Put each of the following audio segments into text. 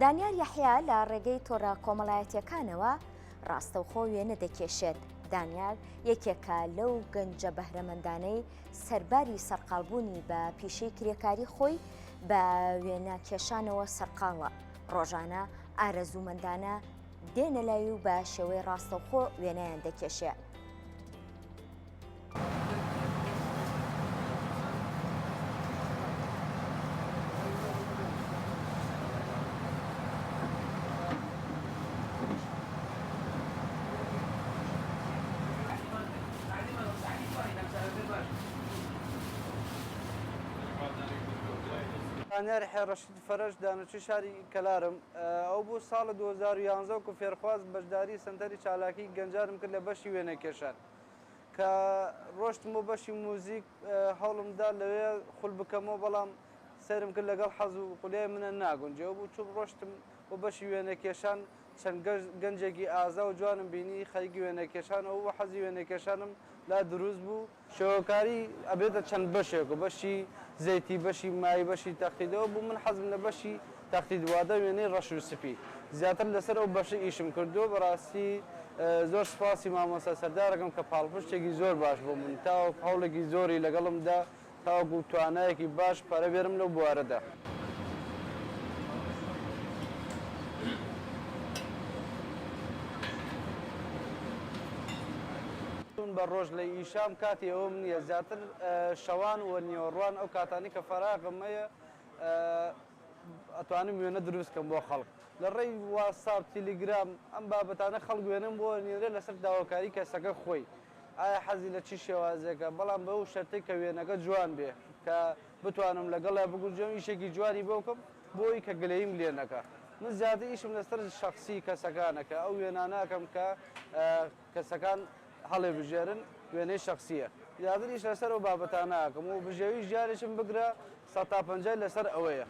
دانیار یەحیا لە ڕێگەی تۆڕە کۆمەڵایەتیەکانەوە ڕاستەوخۆ وێنە دەکێشێت. دانیار یەکێکە لەو گەنجە بەهرەمەندانەی سەرباری سەرقاڵبوونی بە پیشەی کرێکاری خۆی بە وێنە کێشانەوە سەرقاڵە. ڕۆژانە ئارەزوومەندانە دێنە لای و بە شێوەی ڕاستەوخۆ وێنەیان دەکێشێت. دانیار یەحیا ڕەشید فەرەش دانەچووی شاری کەلارم. ئەو بوو ساڵە 2011 و فێرخواز بەشداری سنتەری چالاکی گەنجارم کرد لە بەشی وێنەکێشان کە ڕۆشتم بۆ بەشی موزیک هەوڵمدا لەوێ خول بکەمەوە، بەڵام سەرم کرد لەگەڵ حەز و قولای منە ناگونجەوە بوو چوو ڕۆشتم بۆ بەشی وێنەکێشان. چەند گەنجێکی ئازا و جوانم بینی خەریکی وێنەکێشان ئەو بە حەزی وێنەکێشانم لا دروست بوو. شێوەکاری ئەبێتە چەند بەشێک و بەشی زەیتی، بەشی مای، بەشی تەقلیدەوە بوو. من حەزم لە بەشی تەقلیدوادە وێنەی ڕەش و سپی زیاتر لەسەر ئەو بەشە ئیشم کردووە. بەڕاستی زۆر سپاسی مامۆستا سەردارەکەم کە پاڵپشتێکی زۆر باش بۆ من تاوەکو هەوڵێکی زۆری لەگەڵمدا تاوەکو توانایەکی باش پارە بێرم لەو بوارەدا. بە ڕۆژ لە ئیشام کاتی ئەوە نییە، زیاتر شەوان و نیوەڕوان ئەو کاتانی کە فەراغم هەیە ئەتوانم وێنە دروستکەم بۆ خەڵک. لە ڕێی واتساپ، تیلیگرام ئەم بابەتانە خەڵک وێنەم بۆ نێرە لەسەر داواکاری کەسەکە خۆی ئایا حەزی لە چی شێوازێکە، بەڵام بەو شەرتەی کە وێنەکە جوان بێ کە بتوانم لەگەڵا بگونجێم ئیشێکی جوانی بۆ بکەم بۆی کە گلەییم لێ نەکە. من زیاتر ئیشم لەسەر شەخسی کەسەکانەکە ئەو وێناناکەم کە کەسەکان هەڵێ بژێرن وێنەی شخصیە. زیاتر ئیش لەسەر ئەو بابەتاناکەم و بژێوی ژیانێکم بگرە 150 لەسەر ئەوەیە.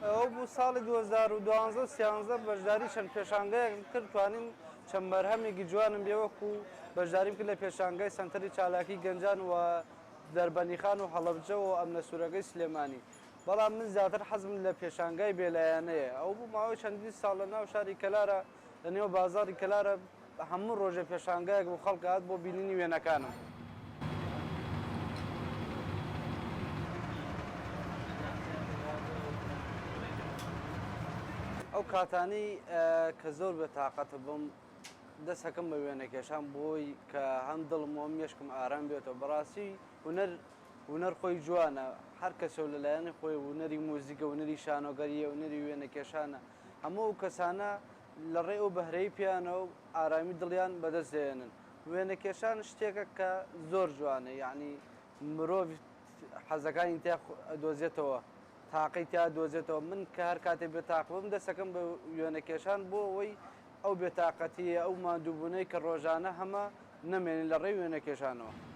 ئەو بوو ساڵی 2012 بەشداری چەند پێشانگەیەکم کرد، توانیم چەند بەرهەمێکی جوانم بێوەکو بەشداریم کرد لە پێشانگای سەنتەری چالاکی گەنجان و دەربەنیخان و هەڵەبجە و ئەمنە سوورەکەی سلێمانی. بەڵام من زیاتر حەزم لە پێشانگای بێلایەنەیە. ئەو بوو ماوەی چەندی ساڵ لە ناو شاری کەلارە لە نێو بازاری کەلارە هەموو ڕۆژێ پێشانگایەک و خەڵک هات بۆ بینینی وێنەکانم. ئەو کاتانی کە زۆر بێتاقەتە بم دەستەکەم بە وێنەکێشان بۆی کە هەم دڵم و مێشکم ئارام بێتەوە. بەڕاستی هونەر خۆی جوانە، هەر کەسە لەلایەنی خۆی هونەری موزیکە، هونەری شانۆگەریە، هونەری وێنەکێشانە. هەموو ئەو کەسانە لە ڕێ ئەو بەهرەی پیانە و ئارامی دڵیان بەدەست دێنن. وێنەکێشان شتێکە کە زۆر جوانە، یعنی مرۆڤ حەزەکانی تیا دۆزێتەوە، تاقی تیا دۆزێتەوە. من کە هەر کاتێک بێتاق بم دەستەکەم بە وێنەکێشان بۆ ئەوەی ئەو بێتاقەتیە، ئەو ماندووبوونەی کە ڕۆژانە هەمە نەمێنین لە ڕێی وێنەکێشانەوە.